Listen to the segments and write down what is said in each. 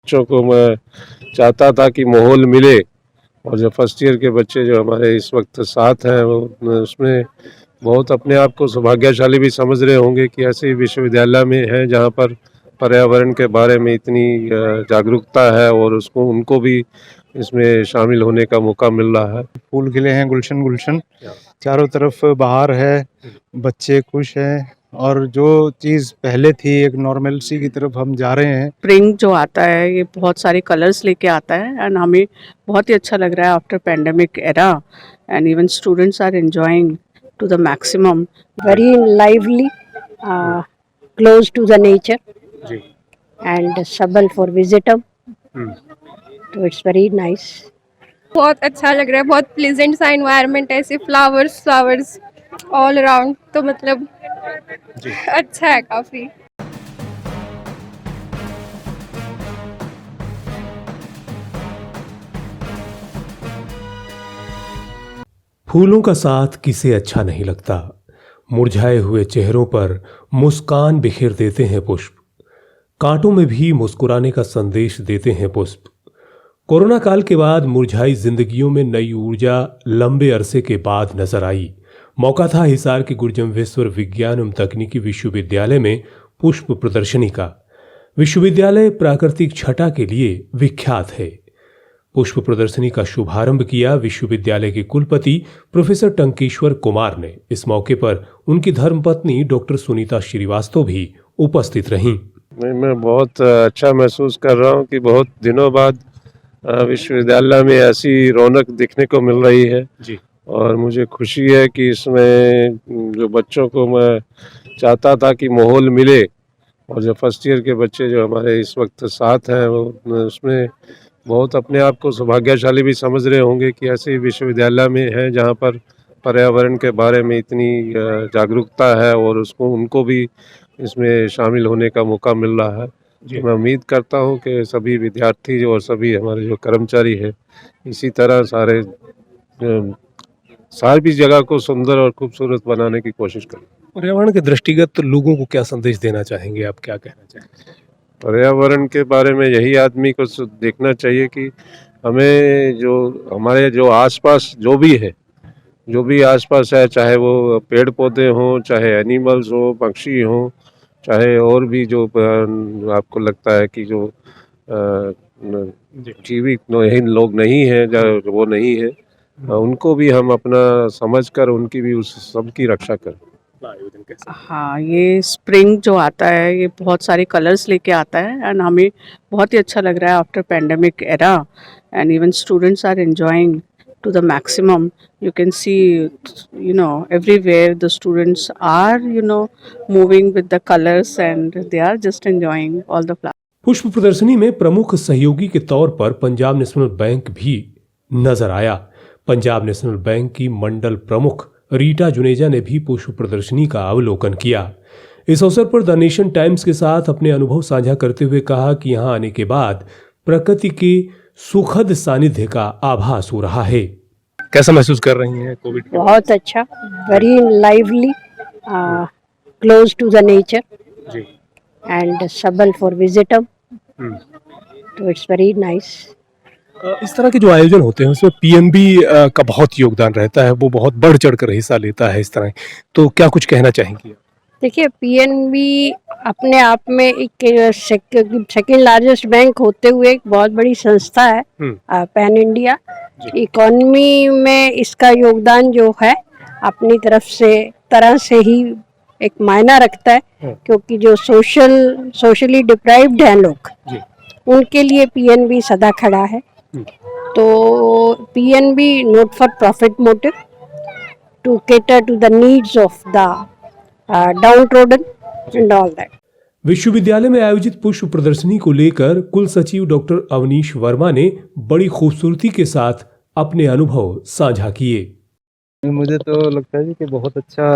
बच्चों को मैं चाहता था कि माहौल मिले, और जो फर्स्ट ईयर के बच्चे जो हमारे इस वक्त साथ हैं वो उसमें बहुत अपने आप को सौभाग्यशाली भी समझ रहे होंगे कि ऐसे विश्वविद्यालय में है जहाँ पर पर्यावरण के बारे में इतनी जागरूकता है और उसको उनको भी इसमें शामिल होने का मौका मिल रहा है। फूल खिले हैं गुलशन गुलशन, चारों तरफ बाहर है, बच्चे खुश हैं और जो चीज़ पहले थी एक नॉर्मलसी की तरफ हम जा रहे हैं। स्प्रिंग जो आता है ये बहुत सारे कलर्स लेके आता है एंड हमें बहुत ही अच्छा लग रहा है after pandemic era, and even students are enjoying to the maximum. Very lively, close to the nature, जी। and suitable for visitor. So it's very nice. बहुत अच्छा लग रहा है, बहुत प्लेजेंट सा एनवायरनमेंट है, ऐसे फ्लावर्स फ्लावर्स ऑल अराउंड, तो मतलब अच्छा है काफी. फूलों का साथ किसे अच्छा नहीं लगता। मुरझाए हुए चेहरों पर मुस्कान बिखेर देते हैं पुष्प, कांटों में भी मुस्कुराने का संदेश देते हैं पुष्प। कोरोना काल के बाद मुरझाई जिंदगियों में नई ऊर्जा लंबे अरसे के बाद नजर आई। मौका था हिसार के गुरजम्भेश्वर विज्ञान एवं तकनीकी विश्वविद्यालय में पुष्प प्रदर्शनी का। विश्वविद्यालय प्राकृतिक छटा के लिए विख्यात है। पुष्प प्रदर्शनी का शुभारंभ किया विश्वविद्यालय के कुलपति प्रोफेसर टंकेश्वर कुमार ने। इस मौके पर उनकी धर्मपत्नी डॉक्टर सुनीता श्रीवास्तव भी उपस्थित रहीं। मैं बहुत अच्छा महसूस कर रहा हूँ कि बहुत दिनों बाद विश्वविद्यालय में ऐसी रौनक देखने को मिल रही है जी। और मुझे खुशी है कि इसमें जो बच्चों को मैं चाहता था कि माहौल मिले, और जो फर्स्ट ईयर के बच्चे जो हमारे इस वक्त साथ हैं वो उसमें बहुत अपने आप को सौभाग्यशाली भी समझ रहे होंगे कि ऐसे विश्वविद्यालय में है जहाँ पर पर्यावरण के बारे में इतनी जागरूकता है और उसको उनको भी इसमें शामिल होने का मौका मिल रहा है। मैं उम्मीद करता हूँ कि सभी विद्यार्थी और सभी हमारे जो कर्मचारी है इसी तरह सारी जगह को सुंदर और खूबसूरत बनाने की कोशिश करें। पर्यावरण के दृष्टिगत लोगों को क्या संदेश देना चाहेंगे, आप क्या कहना चाहेंगे? पर्यावरण के बारे में यही आदमी को देखना चाहिए कि हमें जो हमारे जो आसपास जो भी आसपास है, चाहे वो पेड़ पौधे हों, चाहे एनिमल्स हो, पक्षी हों, चाहे और भी जो आपको लगता है कि जो जीवित लोग नहीं हैं, वो नहीं है, उनको भी हम अपना समझकर उनकी भी उस सबकी रक्षा करें। हाँ, ये स्प्रिंग जो आता है ये बहुत सारे कलर्स लेके आता है एंड हमें बहुत ही अच्छा लग रहा है after pandemic era, and even students are enjoying to the maximum. You can see, everywhere the students are, moving with the colors and they are just enjoying all the flowers. पुष्प प्रदर्शनी में प्रमुख सहयोगी के तौर पर पंजाब नेशनल बैंक भी नजर आया। पंजाब नेशनल बैंक की मंडल प्रमुख रीटा जुनेजा ने भी पुष्प प्रदर्शनी का अवलोकन किया। इस अवसर पर द नेशन टाइम्स के साथ अपने अनुभव साझा करते हुए कहा कि यहां आने के बाद प्रकृति के सुखद सानिध्य का आभास हो रहा है। कैसा महसूस कर रही हैं कोविड के? बहुत अच्छा, very lively, close to the nature जी। And suitable for visitor. तो इट्स वेरी नाइस. इस तरह के जो आयोजन होते हैं उसमें पीएनबी का बहुत योगदान रहता है, वो बहुत बढ़ चढ़ कर हिस्सा लेता है इस तरह। तो क्या कुछ कहना चाहेंगी? देखिए, पीएनबी अपने आप में एक सेकेंड लार्जेस्ट बैंक होते हुए एक बहुत बड़ी संस्था है पैन इंडिया इकोनॉमी में। इसका योगदान जो है अपनी तरह से ही एक मायना रखता है, क्योंकि जो सोशली डिप्राइव्ड हैं लोग, उनके लिए पीएनबी सदा खड़ा है। तो PNB not for profit motive, to cater to the needs of the downtrodden and all that. विश्वविद्यालय में आयोजित पुष्प प्रदर्शनी को लेकर कुल सचिव डॉक्टर अवनीश वर्मा ने बड़ी खूबसूरती के साथ अपने अनुभव साझा किए। मुझे तो लगता है जी कि बहुत अच्छा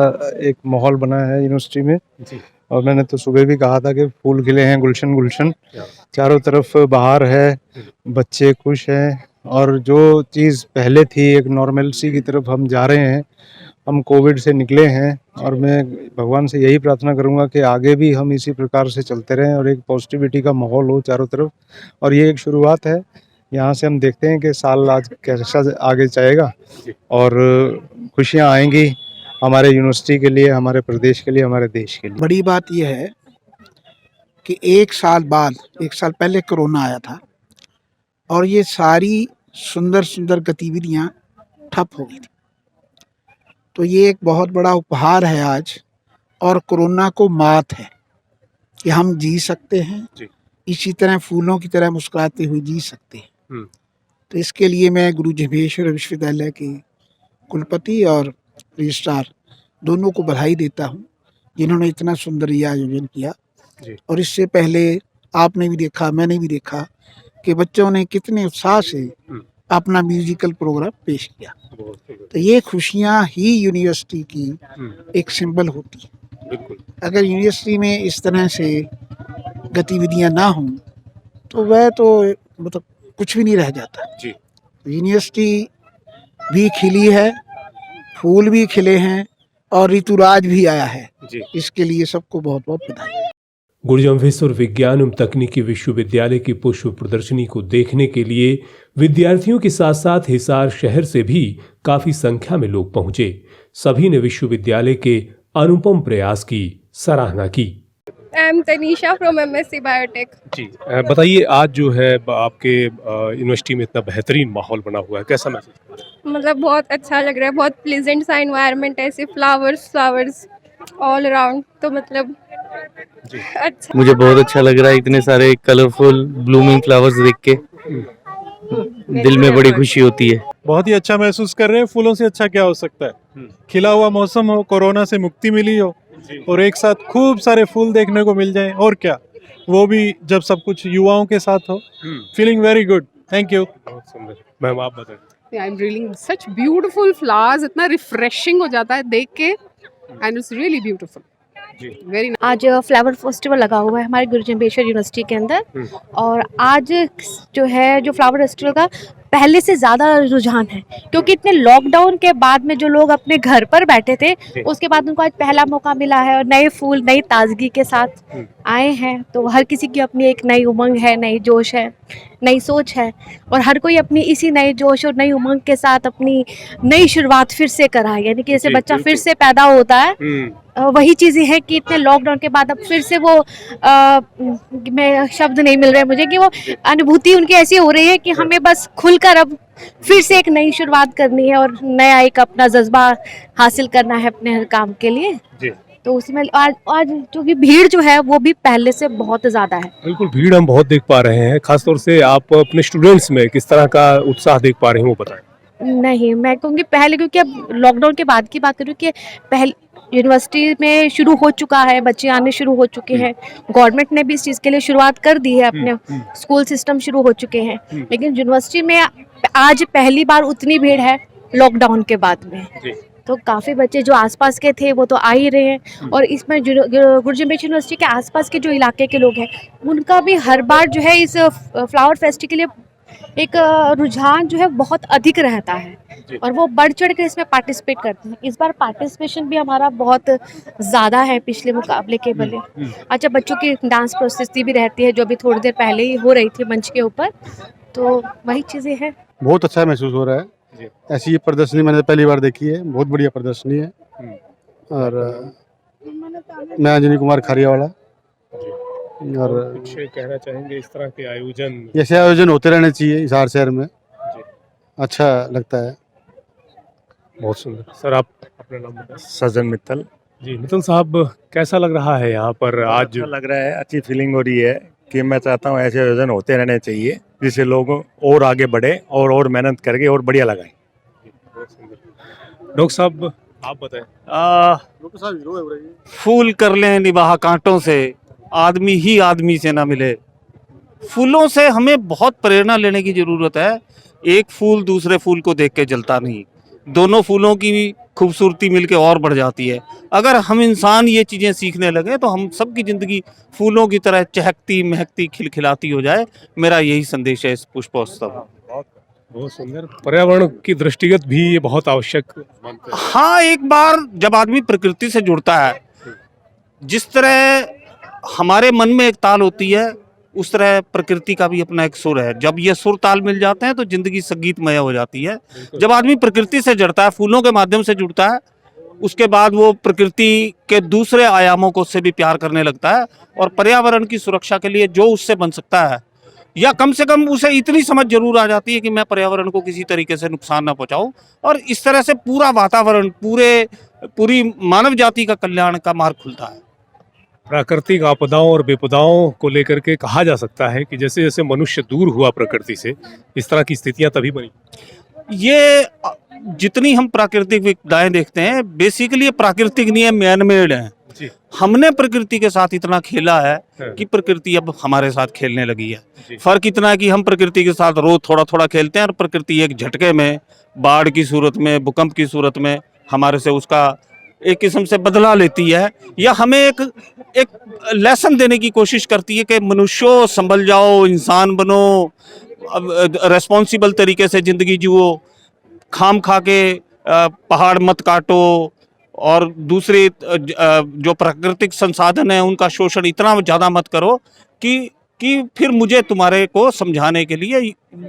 एक माहौल बना है यूनिवर्सिटी में जी। और मैंने तो सुबह भी कहा था कि फूल खिले हैं गुलशन गुलशन, चारों तरफ बाहर है, बच्चे खुश हैं और जो चीज़ पहले थी एक नॉर्मलसी की तरफ हम जा रहे हैं। हम कोविड से निकले हैं और मैं भगवान से यही प्रार्थना करूंगा कि आगे भी हम इसी प्रकार से चलते रहें और एक पॉजिटिविटी का माहौल हो चारों तरफ। और ये एक शुरुआत है, यहाँ से हम देखते हैं कि साल आज कैसा आगे जाएगा और खुशियाँ आएंगी हमारे यूनिवर्सिटी के लिए, हमारे प्रदेश के लिए, हमारे देश के लिए। बड़ी बात यह है कि एक साल पहले कोरोना आया था और ये सारी सुंदर सुंदर गतिविधियां ठप हो गई थी। तो ये एक बहुत बड़ा उपहार है आज, और कोरोना को मात है कि हम जी सकते हैं जी। इसी तरह फूलों की तरह मुस्कुराते हुए जी सकते हैं। तो इसके लिए मैं गुरु जम्भेश्वर विश्वविद्यालय के कुलपति और रजिस्ट्रार दोनों को बधाई देता हूँ, जिन्होंने इतना सुंदर ये आयोजन किया। जी। और इससे पहले आपने भी देखा, मैंने भी देखा कि बच्चों ने कितने उत्साह से अपना म्यूजिकल प्रोग्राम पेश किया। तो ये खुशियाँ ही यूनिवर्सिटी की एक सिंबल होती है। बिल्कुल। अगर यूनिवर्सिटी में इस तरह से गतिविधियां ना हों तो वह तो मतलब कुछ भी नहीं रह जाता। जी। यूनिवर्सिटी भी खिली है, फूल भी खिले हैं और ऋतुराज भी आया है जी। इसके लिए सबको बहुत बहुत बधाई। गुरु जम्भेश्वर विज्ञान एवं तकनीकी विश्वविद्यालय की पुष्प प्रदर्शनी को देखने के लिए विद्यार्थियों के साथ साथ हिसार शहर से भी काफी संख्या में लोग पहुंचे। सभी ने विश्वविद्यालय के अनुपम प्रयास की सराहना की। I am Tanisha from MSc biotech. जी, बताइए आज जो है आपके यूनिवर्सिटी में इतना बेहतरीन माहौल बना हुआ है, कैसा महसूस कर रहे हैं? मतलब बहुत अच्छा लग रहा है, बहुत प्लीजेंट सा एनवायरनमेंट है, ऐसे फ्लावर्स ऑल अराउंड। तो मतलब अच्छा, मुझे बहुत अच्छा लग रहा है, इतने सारे कलरफुल ब्लूमिंग फ्लावर्स देख के दिल में बड़ी खुशी होती है। बहुत ही अच्छा महसूस कर रहे हैं। फूलों से अच्छा क्या हो सकता है। खिला हुआ मौसम हो, कोरोना से मुक्ति मिली हो और एक साथ खूब सारे फूल देखने को मिल जाएं, और क्या, वो भी जब सब कुछ युवाओं के साथ हो। Feeling very good. Thank you. Ma'am आप बताएं। I am really such beautiful flowers, इतना रिफ्रेशिंग हो जाता है देख के, and it's really beautiful. Very आज फ्लावर फेस्टिवल लगा हुआ है हमारे गुरु जम्भेश्वर यूनिवर्सिटी के अंदर, और आज जो है जो फ्लावर फेस्टिवल का पहले से ज़्यादा रुझान है, क्योंकि इतने लॉकडाउन के बाद में जो लोग अपने घर पर बैठे थे उसके बाद उनको आज पहला मौका मिला है और नए फूल नई ताजगी के साथ आए हैं। तो हर किसी की अपनी एक नई उमंग है, नई जोश है, नई सोच है, और हर कोई अपनी इसी नए जोश और नई उमंग के साथ अपनी नई शुरुआत फिर से कराए। यानी कि जैसे बच्चा फिर से पैदा होता है, वही चीज़ें हैं कि इतने लॉकडाउन के बाद अब फिर से वो मैं शब्द नहीं मिल रहे मुझे कि वो अनुभूति उनकी ऐसी हो रही है कि हमें बस खुलकर अब फिर से एक नई शुरुआत करनी है और नया एक अपना जज्बा हासिल करना है अपने हर काम के लिए। तो उसी में आज जो कि भीड़ जो है वो भी पहले से बहुत ज़्यादा है। बिल्कुल, भीड़ हम बहुत देख पा रहे हैं। खासतौर से आप अपने स्टूडेंट्स में किस तरह का उत्साह देख पा रहे हैं वो बताएं। नहीं, मैं कहूँगी पहले, क्योंकि अब लॉकडाउन के बाद की बात करूँ कि पहले यूनिवर्सिटी में शुरू हो चुका है, बच्चे आने शुरू हो चुके हैं, गवर्नमेंट ने भी इस चीज़ के लिए शुरुआत कर दी है, अपने स्कूल सिस्टम शुरू हो चुके हैं, लेकिन यूनिवर्सिटी में आज पहली बार उतनी भीड़ है लॉकडाउन के बाद में। तो काफ़ी बच्चे जो आसपास के थे वो तो आ ही रहे हैं, और इसमें गुरु जम्भेश्वर यूनिवर्सिटी के आसपास के जो इलाके के लोग हैं उनका भी हर बार जो है इस फ्लावर फेस्टिवल के लिए एक रुझान जो है बहुत अधिक रहता है और वो बढ़ चढ़ के इसमें पार्टिसिपेट करते हैं। इस बार पार्टिसिपेशन भी हमारा बहुत ज़्यादा है पिछले मुकाबले के भले। अच्छा, बच्चों की डांस प्रस्तुति भी रहती है जो अभी थोड़ी देर पहले ही हो रही थी मंच के ऊपर, तो वही चीज़ें हैं। बहुत अच्छा महसूस हो रहा है। ऐसी ये प्रदर्शनी मैंने पहली बार देखी है, बहुत बढ़िया प्रदर्शनी है। और मैं अंजनी कुमार खारियावाला। और कुछ कहना चाहेंगे इस तरह के आयोजन? ऐसे आयोजन होते रहने चाहिए हिसार शहर में, अच्छा लगता है। बहुत सुंदर। सर आप अपना नाम बताएं। सजन मित्तल। जी मित्तल साहब, कैसा लग रहा है यहाँ पर आज? अच्छा लग रहा है, अच्छी फीलिंग हो रही है कि मैं चाहता हूँ ऐसे आयोजन होते रहने चाहिए जिससे लोग और आगे बढ़े और मेहनत करके और बढ़िया लगाएं। डॉक्टर साहब आप बताएं। फूल कर लें निबाह कांटों से, आदमी ही आदमी से ना मिले। फूलों से हमें बहुत प्रेरणा लेने की ज़रूरत है। एक फूल दूसरे फूल को देख के जलता नहीं, दोनों फूलों की खूबसूरती मिलके और बढ़ जाती है। अगर हम इंसान ये चीज़ें सीखने लगे तो हम सबकी ज़िंदगी फूलों की तरह चहकती महकती खिलखिलाती हो जाए। मेरा यही संदेश है इस पुष्पोत्सव। बहुत सुंदर। पर्यावरण की दृष्टिगत भी ये बहुत आवश्यक मानते हैं। हाँ, एक बार जब आदमी प्रकृति से जुड़ता है, जिस तरह हमारे मन में एक ताल होती है, उस तरह प्रकृति का भी अपना एक सुर है। जब ये सुर ताल मिल जाते हैं तो जिंदगी संगीतमय हो जाती है। जब आदमी प्रकृति से जुड़ता है, फूलों के माध्यम से जुड़ता है, उसके बाद वो प्रकृति के दूसरे आयामों को उससे भी प्यार करने लगता है और पर्यावरण की सुरक्षा के लिए जो उससे बन सकता है, या कम से कम उसे इतनी समझ जरूर आ जाती है कि मैं पर्यावरण को किसी तरीके से नुकसान ना पहुंचाऊं, और इस तरह से पूरा वातावरण, पूरी मानव जाति का कल्याण का मार्ग खुलता है। प्राकृतिक आपदाओं और विपदाओं को लेकर के कहा जा सकता है कि जैसे जैसे मनुष्य दूर हुआ प्रकृति से, इस तरह की स्थितियां तभी बनी। ये जितनी हम प्राकृतिक विपदाएं देखते हैं, बेसिकली ये प्राकृतिक नहीं है, मैन मेड है। हमने प्रकृति के साथ इतना खेला है कि प्रकृति अब हमारे साथ खेलने लगी है। फर्क इतना है कि हम प्रकृति के साथ रोज थोड़ा थोड़ा खेलते हैं और प्रकृति एक झटके में, बाढ़ की सूरत में, भूकंप की सूरत में हमारे से उसका एक किस्म से बदला लेती है, या हमें एक लेसन देने की कोशिश करती है कि मनुष्यों संभल जाओ, इंसान बनो, रेस्पॉन्सिबल तरीके से जिंदगी जियो, खाम खा के पहाड़ मत काटो, और दूसरे जो प्राकृतिक संसाधन है उनका शोषण इतना ज़्यादा मत करो कि फिर मुझे तुम्हारे को समझाने के लिए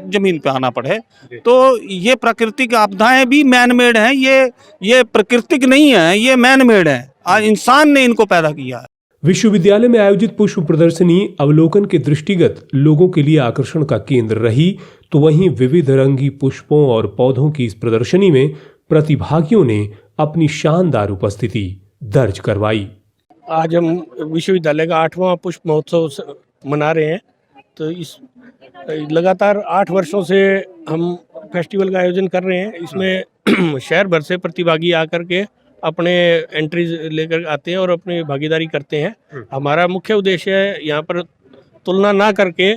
जमीन पे आना पड़े। तो ये प्राकृतिक आपदाएं भी मैन मेड हैं, ये प्राकृतिक नहीं है, ये मैन मेड है। आज इंसान ने इनको पैदा किया है। विश्वविद्यालय में आयोजित पुष्प प्रदर्शनी अवलोकन के दृष्टिगत लोगों के लिए आकर्षण का केंद्र रही, तो वहीं विविध रंगी पुष्पों और पौधों की इस प्रदर्शनी में प्रतिभागियों ने अपनी शानदार उपस्थिति दर्ज करवाई। आज हम विश्वविद्यालय का 8वां पुष्प महोत्सव मना रहे हैं। तो इस लगातार 8 वर्षों से हम फेस्टिवल का आयोजन कर रहे हैं। इसमें शहर भर से प्रतिभागी आकर के अपने एंट्रीज लेकर आते हैं और अपनी भागीदारी करते हैं। हमारा मुख्य उद्देश्य है यहाँ पर तुलना ना करके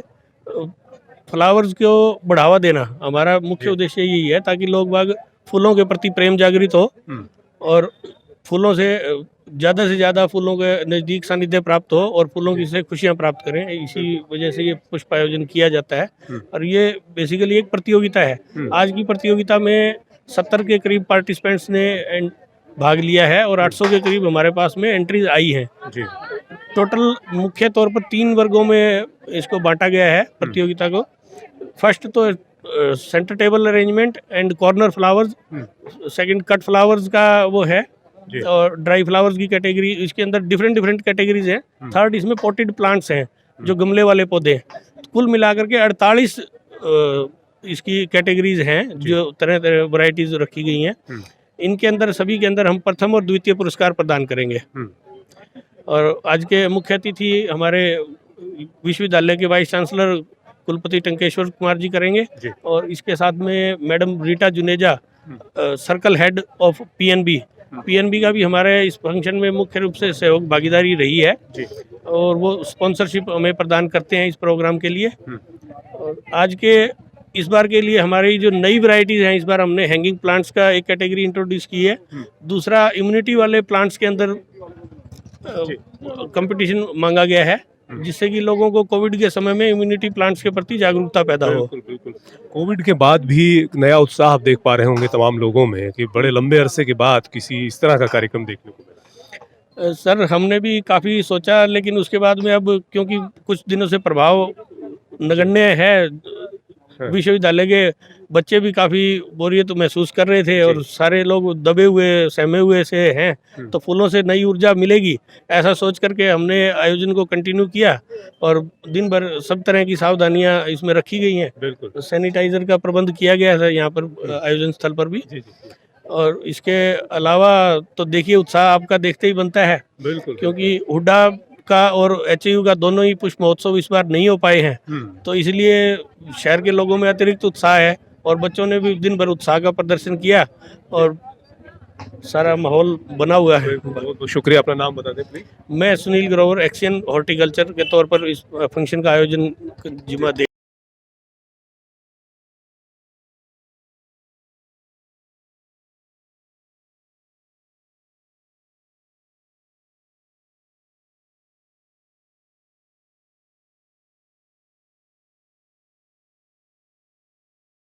फ्लावर्स को बढ़ावा देना। हमारा मुख्य उद्देश्य यही है ताकि लोग बाग फूलों के प्रति प्रेम जागृत हो और फूलों से ज़्यादा फूलों के नज़दीक सानिध्य प्राप्त हो और फूलों की से खुशियाँ प्राप्त करें। इसी वजह से ये पुष्प आयोजन किया जाता है और ये बेसिकली एक प्रतियोगिता है। आज की प्रतियोगिता में 70 के करीब पार्टिसिपेंट्स ने भाग लिया है और 800 के करीब हमारे पास में एंट्रीज आई हैं। टोटल मुख्य तौर पर 3 वर्गों में इसको बांटा गया है प्रतियोगिता को। फर्स्ट तो centre table arrangement and corner flowers, second cut flowers का वो है, और ड्राई फ्लावर्स की कैटेगरी, इसके अंदर डिफरेंट कैटेगरीज हैं। थर्ड इसमें पॉटेड प्लांट्स हैं जो गमले वाले पौधे हैं। कुल मिलाकर के 48 इसकी कैटेगरीज हैं जो तरह वैरायटीज रखी गई हैं। इनके अंदर सभी के अंदर हम प्रथम और द्वितीय पुरस्कार प्रदान करेंगे। और आज के मुख्य अतिथि हमारे विश्वविद्यालय के वाइस चांसलर कुलपति टंकेश्वर कुमार जी करेंगे और इसके साथ में madam Rita Juneja, circle head of PNB का भी हमारे इस फंक्शन में मुख्य रूप से सहयोग भागीदारी रही है और वो स्पॉन्सरशिप हमें प्रदान करते हैं इस प्रोग्राम के लिए। और आज के इस बार के लिए हमारी जो नई वैरायटीज़ हैं, इस बार हमने हैंगिंग प्लांट्स का एक कैटेगरी इंट्रोड्यूस की है। दूसरा इम्यूनिटी वाले प्लांट्स के अंदर कंपटीशन मांगा गया है जिससे कि लोगों को कोविड के समय में इम्यूनिटी प्लांट्स के प्रति जागरूकता पैदा हो। बिल्कुल। कोविड के बाद भी नया उत्साह आप देख पा रहे होंगे तमाम लोगों में कि बड़े लंबे अरसे के बाद किसी इस तरह का कार्यक्रम देखने को मिला। सर हमने भी काफ़ी सोचा, लेकिन उसके बाद में अब क्योंकि कुछ दिनों से प्रभाव नगण्य है, विश्वविद्यालय के बच्चे भी काफ़ी बोरियत महसूस कर रहे थे और सारे लोग दबे हुए सहमे हुए से हैं, तो फूलों से नई ऊर्जा मिलेगी ऐसा सोच करके हमने आयोजन को कंटिन्यू किया और दिन भर सब तरह की सावधानियां इसमें रखी गई हैं। बिल्कुल। सैनिटाइजर का प्रबंध किया गया था यहाँ पर आयोजन स्थल पर भी। और इसके अलावा तो देखिए उत्साह आपका देखते ही बनता है। बिल्कुल। क्योंकि हुड्डा का और एचयू का दोनों ही पुष्प महोत्सव इस बार नहीं हो पाए हैं, तो इसलिए शहर के लोगों में अतिरिक्त उत्साह है और बच्चों ने भी दिन भर उत्साह का प्रदर्शन किया और सारा माहौल बना हुआ है। बहुत बहुत शुक्रिया। अपना नाम बता दें प्लीज। मैं सुनील ग्रोवर, एक्शियन हॉर्टिकल्चर के तौर पर इस फंक्शन का आयोजन जिम्मा दे